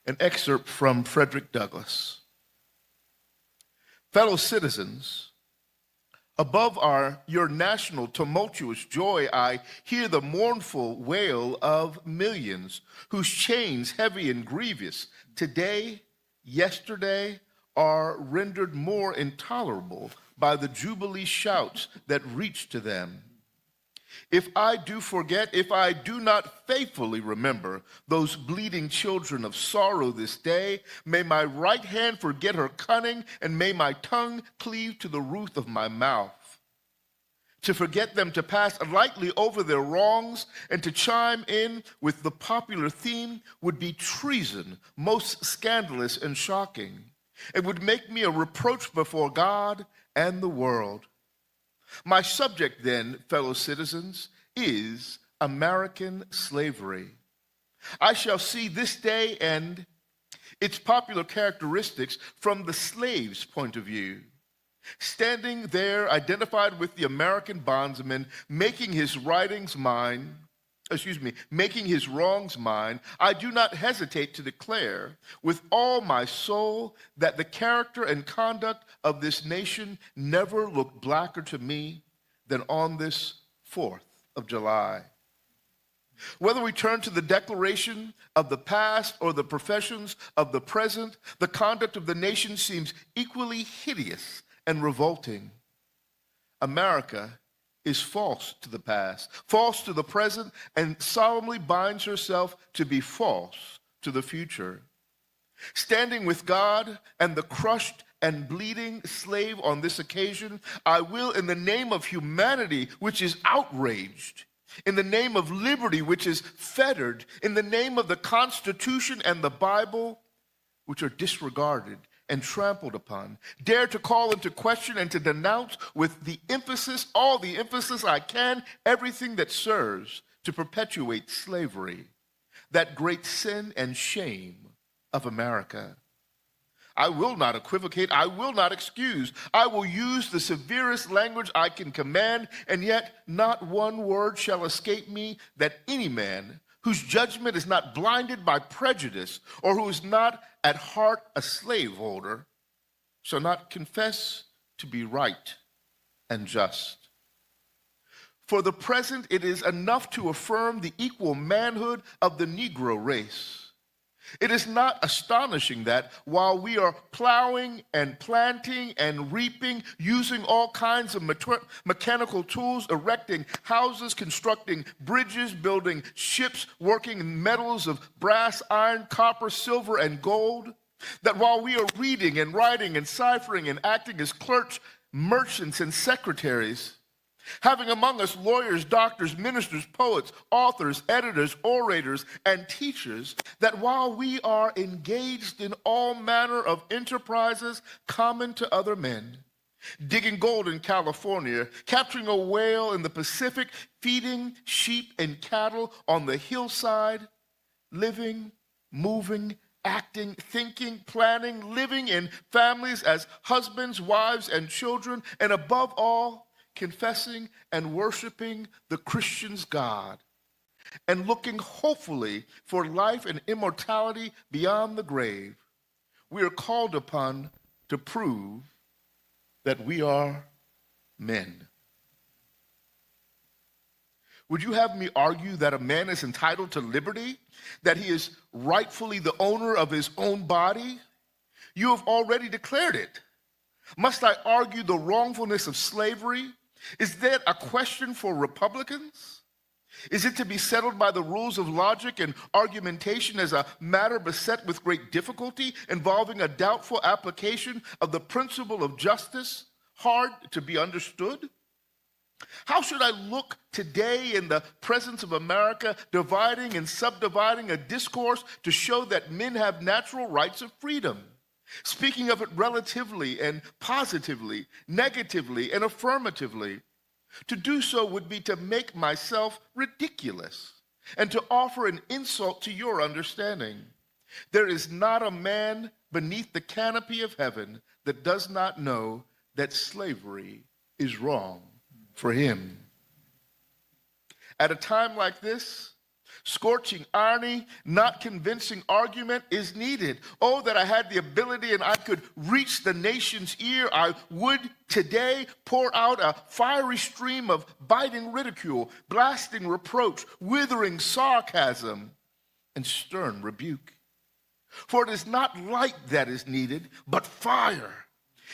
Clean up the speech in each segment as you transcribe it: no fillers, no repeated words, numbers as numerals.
An excerpt from Frederick Douglass. Fellow citizens, above your national tumultuous joy, I hear the mournful wail of millions whose chains heavy and grievous today, yesterday, are rendered more intolerable by the jubilee shouts that reach to them. If I do forget, if I do not faithfully remember those bleeding children of sorrow this day, may my right hand forget her cunning, and may my tongue cleave to the roof of my mouth. To forget them, to pass lightly over their wrongs, and to chime in with the popular theme would be treason, most scandalous and shocking. It would make me a reproach before God and the world. My subject then, fellow citizens, is American slavery. I shall see this day and its popular characteristics from the slave's point of view. Standing there, identified with the American bondsman, making his wrongs mine, I do not hesitate to declare with all my soul that the character and conduct of this nation never looked blacker to me than on this 4th of July. Whether we turn to the declaration of the past or the professions of the present, the conduct of the nation seems equally hideous and revolting. America is false to the past, false to the present, and solemnly binds herself to be false to the future. Standing with God and the crushed and bleeding slave on this occasion, I will, in the name of humanity, which is outraged, in the name of liberty, which is fettered, in the name of the Constitution and the Bible, which are disregarded and trampled upon, dare to call into question and to denounce with all the emphasis I can, everything that serves to perpetuate slavery, that great sin and shame of America. I will not equivocate, I will not excuse, I will use the severest language I can command, and yet not one word shall escape me that any man whose judgment is not blinded by prejudice, or who is not at heart a slaveholder, shall not confess to be right and just. For the present, it is enough to affirm the equal manhood of the Negro race. It is not astonishing that while we are plowing and planting and reaping, using all kinds of mechanical tools, erecting houses, constructing bridges, building ships, working in metals of brass, iron, copper, silver, and gold, that while we are reading and writing and ciphering and acting as clerks, merchants, and secretaries, having among us lawyers, doctors, ministers, poets, authors, editors, orators, and teachers, that while we are engaged in all manner of enterprises common to other men, digging gold in California, capturing a whale in the Pacific, feeding sheep and cattle on the hillside, living, moving, acting, thinking, planning, living in families as husbands, wives, and children, and above all, confessing and worshiping the Christian's God, and looking hopefully for life and immortality beyond the grave, we are called upon to prove that we are men. Would you have me argue that a man is entitled to liberty, that he is rightfully the owner of his own body? You have already declared it. Must I argue the wrongfulness of slavery? Is that a question for Republicans? Is it to be settled by the rules of logic and argumentation as a matter beset with great difficulty, involving a doubtful application of the principle of justice, hard to be understood? How should I look today in the presence of America, dividing and subdividing a discourse to show that men have natural rights of freedom? Speaking of it relatively and positively, negatively and affirmatively. To do so would be to make myself ridiculous and to offer an insult to your understanding. There is not a man beneath the canopy of heaven that does not know that slavery is wrong for him. At a time like this, Scorching irony, not convincing argument is needed. Oh, that I had the ability and I could reach the nation's ear. I would today pour out a fiery stream of biting ridicule, blasting reproach, withering sarcasm, and stern rebuke. For it is not light that is needed, but fire.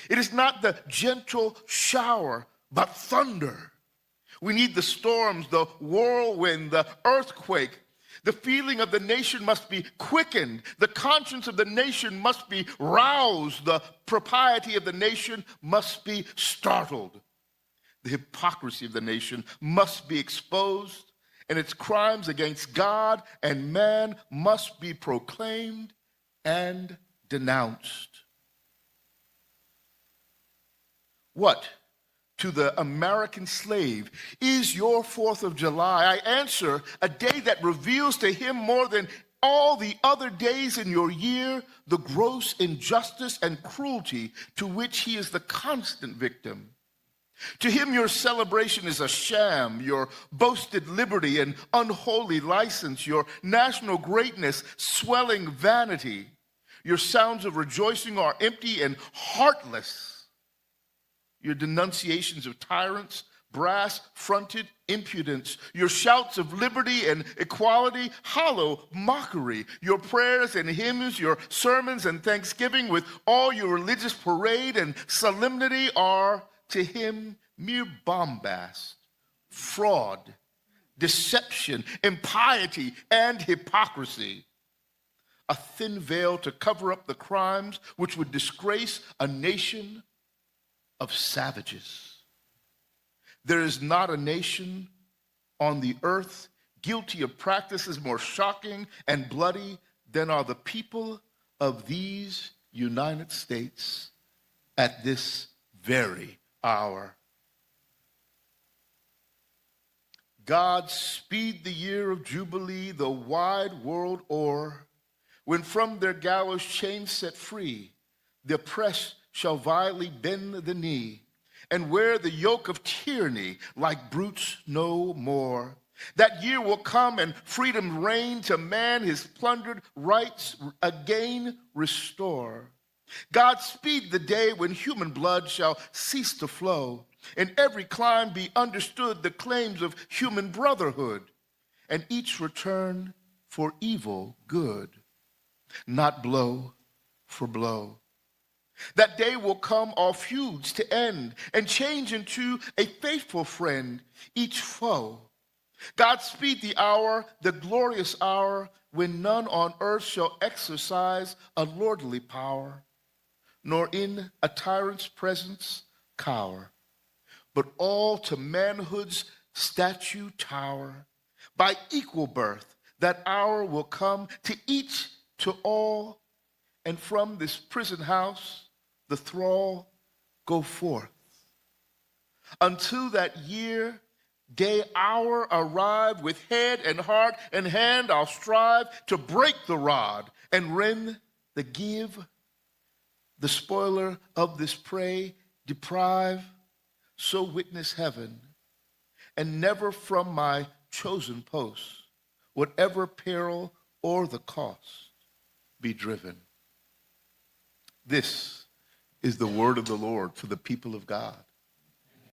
It is not the gentle shower, but thunder. We need the storms, the whirlwind, the earthquake. The feeling of the nation must be quickened. The conscience of the nation must be roused. The propriety of the nation must be startled. The hypocrisy of the nation must be exposed, and its crimes against God and man must be proclaimed and denounced. What to the American slave is your 4th of July? I answer, a day that reveals to him more than all the other days in your year the gross injustice and cruelty to which he is the constant victim. To him your celebration is a sham, your boasted liberty an unholy license, your national greatness swelling vanity. Your sounds of rejoicing are empty and heartless. Your denunciations of tyrants, brass-fronted impudence. Your shouts of liberty and equality, hollow mockery. Your prayers and hymns, your sermons and thanksgiving with all your religious parade and solemnity are to him mere bombast, fraud, deception, impiety, and hypocrisy. A thin veil to cover up the crimes which would disgrace a nation of savages. There is not a nation on the earth guilty of practices more shocking and bloody than are the people of these United States at this very hour. God speed the year of Jubilee the wide world o'er, when from their gallows chains set free, the oppressed shall vilely bend the knee and wear the yoke of tyranny like brutes no more. That year will come and freedom reign to man his plundered rights again restore. God speed the day when human blood shall cease to flow, in every clime be understood the claims of human brotherhood, and each return for evil good, not blow for blow. That day will come, all feuds to end, and change into a faithful friend, each foe. God speed the hour, the glorious hour, when none on earth shall exercise a lordly power, nor in a tyrant's presence cower, but all to manhood's statue tower. By equal birth, that hour will come to each, to all, and from this prison house the thrall go forth. Until that year, day hour arrive, with head and heart and hand I'll strive to break the rod and rend the give, the spoiler of this prey deprive, so witness heaven, and never from my chosen post, whatever peril or the cost, be driven. This is the word of the Lord for the people of God.